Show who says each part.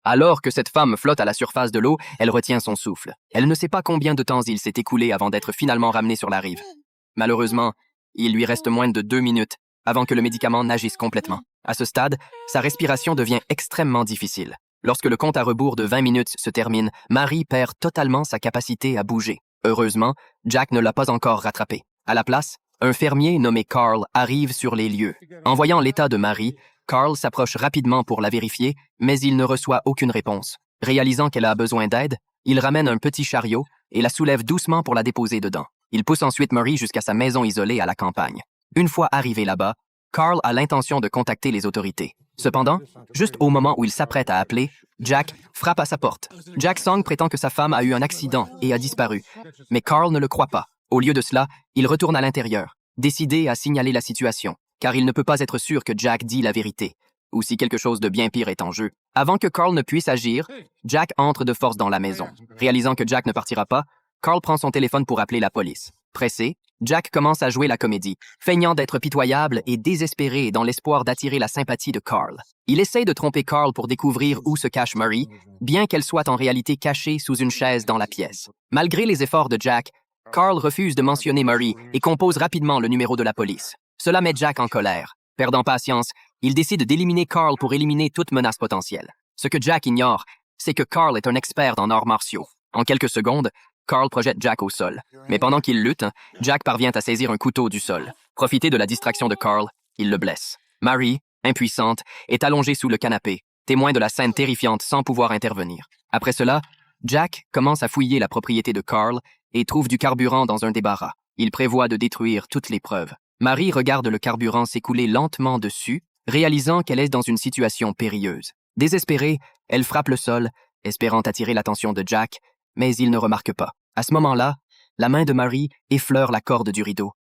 Speaker 1: Alors que cette femme flotte à la surface de l'eau, elle retient son souffle. Elle ne sait pas combien de temps il s'est écoulé avant d'être finalement ramené sur la rive. Malheureusement, il lui reste moins de 2 minutes avant que le médicament n'agisse complètement. À ce stade, sa respiration devient extrêmement difficile. Lorsque le compte à rebours de 20 minutes se termine, Marie perd totalement sa capacité à bouger. Heureusement, Jack ne l'a pas encore rattrapé. À la place, un fermier nommé Carl arrive sur les lieux. En voyant l'état de Marie, Carl s'approche rapidement pour la vérifier, mais il ne reçoit aucune réponse. Réalisant qu'elle a besoin d'aide, il ramène un petit chariot et la soulève doucement pour la déposer dedans. Il pousse ensuite Marie jusqu'à sa maison isolée à la campagne. Une fois arrivé là-bas, Carl a l'intention de contacter les autorités. Cependant, juste au moment où il s'apprête à appeler, Jack frappe à sa porte. Jack Song prétend que sa femme a eu un accident et a disparu, mais Carl ne le croit pas. Au lieu de cela, il retourne à l'intérieur, décidé à signaler la situation, car il ne peut pas être sûr que Jack dit la vérité, ou si quelque chose de bien pire est en jeu. Avant que Carl ne puisse agir, Jack entre de force dans la maison. Réalisant que Jack ne partira pas, Carl prend son téléphone pour appeler la police. Pressé, Jack commence à jouer la comédie, feignant d'être pitoyable et désespéré dans l'espoir d'attirer la sympathie de Carl. Il essaye de tromper Carl pour découvrir où se cache Marie, bien qu'elle soit en réalité cachée sous une chaise dans la pièce. Malgré les efforts de Jack, Carl refuse de mentionner Marie et compose rapidement le numéro de la police. Cela met Jack en colère. Perdant patience, il décide d'éliminer Carl pour éliminer toute menace potentielle. Ce que Jack ignore, c'est que Carl est un expert en arts martiaux. En quelques secondes, Carl projette Jack au sol. Mais pendant qu'il lutte, Jack parvient à saisir un couteau du sol. Profité de la distraction de Carl, il le blesse. Marie, impuissante, est allongée sous le canapé, témoin de la scène terrifiante sans pouvoir intervenir. Après cela, Jack commence à fouiller la propriété de Carl et trouve du carburant dans un débarras. Il prévoit de détruire toutes les preuves. Marie regarde le carburant s'écouler lentement dessus, réalisant qu'elle est dans une situation périlleuse. Désespérée, elle frappe le sol, espérant attirer l'attention de Jack, mais il ne remarque pas. À ce moment-là, la main de Marie effleure la corde du rideau.